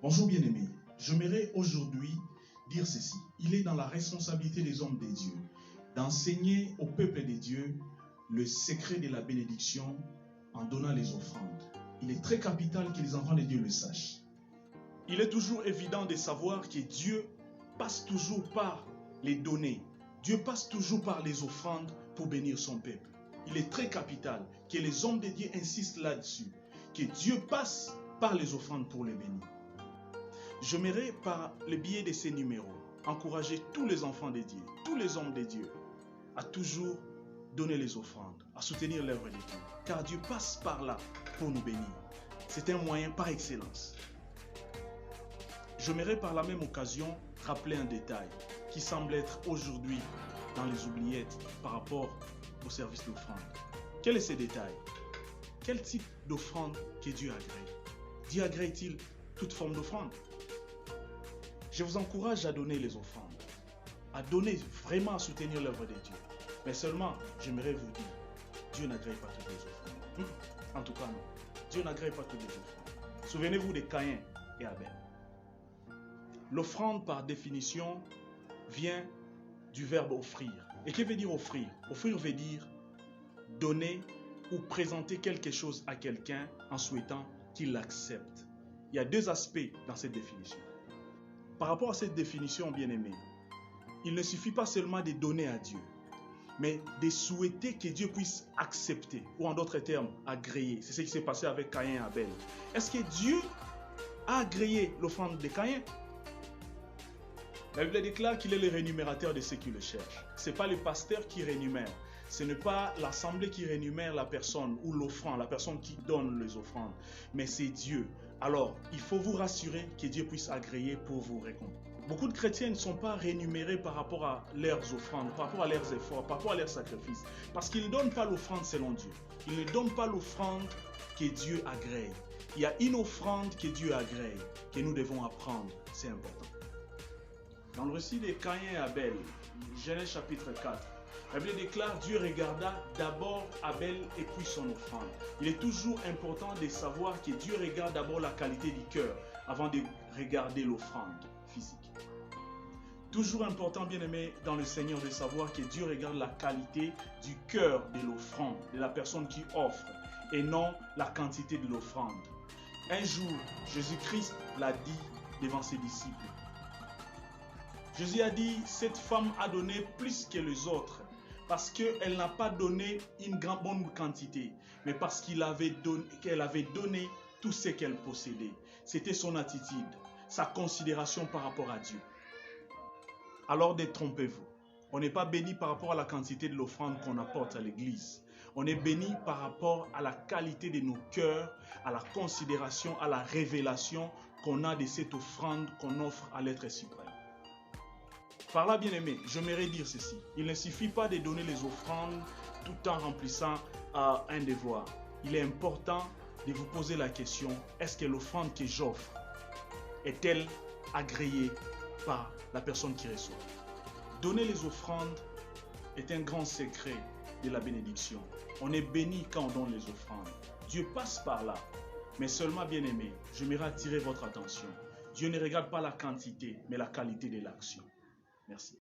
Bonjour bien-aimés, j'aimerais aujourd'hui dire ceci. Il est dans la responsabilité des hommes de Dieu d'enseigner au peuple de Dieu le secret de la bénédiction en donnant les offrandes. Il est très capital que les enfants de Dieu le sachent. Il est toujours évident de savoir que Dieu passe toujours par les données. Dieu passe toujours par les offrandes pour bénir son peuple. Il est très capital que les hommes de Dieu insistent là-dessus, que Dieu passe par les offrandes pour les bénir. J'aimerais par le biais de ces numéros encourager tous les enfants de Dieu, tous les hommes de Dieu à toujours donner les offrandes, à soutenir l'œuvre de Dieu, car Dieu passe par là pour nous bénir. C'est un moyen par excellence. J'aimerais par la même occasion rappeler un détail qui semble être aujourd'hui dans les oubliettes par rapport au service d'offrande. Quel est ce détail? Quel type d'offrande que Dieu agrée? Dieu agrée-t-il toute forme d'offrande? Je vous encourage à donner les offrandes, à donner vraiment à soutenir l'œuvre de Dieu. Mais seulement, j'aimerais vous dire, Dieu n'agrée pas toutes les offrandes. En tout cas, non. Dieu n'agrée pas toutes les offrandes. Souvenez-vous de Caïn et Abel. L'offrande, par définition, vient du verbe offrir. Et que veut dire offrir? Offrir veut dire donner ou présenter quelque chose à quelqu'un en souhaitant qu'il l'accepte. Il y a deux aspects dans cette définition. Par rapport à cette définition, bien-aimé, il ne suffit pas seulement de donner à Dieu, mais de souhaiter que Dieu puisse accepter, ou en d'autres termes, agréer. C'est ce qui s'est passé avec Caïn et Abel. Est-ce que Dieu a agréé l'offrande de Caïn? La Bible déclare qu'il est le rémunérateur de ceux qui le cherchent. Ce n'est pas le pasteur qui rémunère. Ce n'est pas l'assemblée qui rémunère la personne ou l'offrande, la personne qui donne les offrandes. Mais c'est Dieu. Alors, il faut vous rassurer que Dieu puisse agréer pour vous récompenser. Beaucoup de chrétiens ne sont pas rémunérés par rapport à leurs offrandes, par rapport à leurs efforts, par rapport à leurs sacrifices. Parce qu'ils ne donnent pas l'offrande selon Dieu. Ils ne donnent pas l'offrande que Dieu agrée. Il y a une offrande que Dieu agrée, que nous devons apprendre. C'est important. Dans le récit de Caïn et Abel, Genèse chapitre 4, la Bible déclare: Dieu regarda d'abord Abel et puis son offrande. Il est toujours important de savoir que Dieu regarde d'abord la qualité du cœur avant de regarder l'offrande physique. Toujours important, bien-aimé, dans le Seigneur, de savoir que Dieu regarde la qualité du cœur de l'offrande, de la personne qui offre, et non la quantité de l'offrande. Un jour, Jésus-Christ l'a dit devant ses disciples. Jésus a dit: cette femme a donné plus que les autres, parce qu'elle n'a pas donné une bonne quantité, mais parce qu'elle avait donné tout ce qu'elle possédait. C'était son attitude, sa considération par rapport à Dieu. Alors détrompez-vous. On n'est pas béni par rapport à la quantité de l'offrande qu'on apporte à l'église. On est béni par rapport à la qualité de nos cœurs, à la considération, à la révélation qu'on a de cette offrande qu'on offre à l'être suprême. Par là, bien-aimé, j'aimerais dire ceci. Il ne suffit pas de donner les offrandes tout en remplissant un devoir. Il est important de vous poser la question: est-ce que l'offrande que j'offre est-elle agréée par la personne qui reçoit? Donner les offrandes est un grand secret de la bénédiction. On est béni quand on donne les offrandes. Dieu passe par là. Mais seulement, bien-aimé, j'aimerais attirer votre attention. Dieu ne regarde pas la quantité, mais la qualité de l'action. Merci.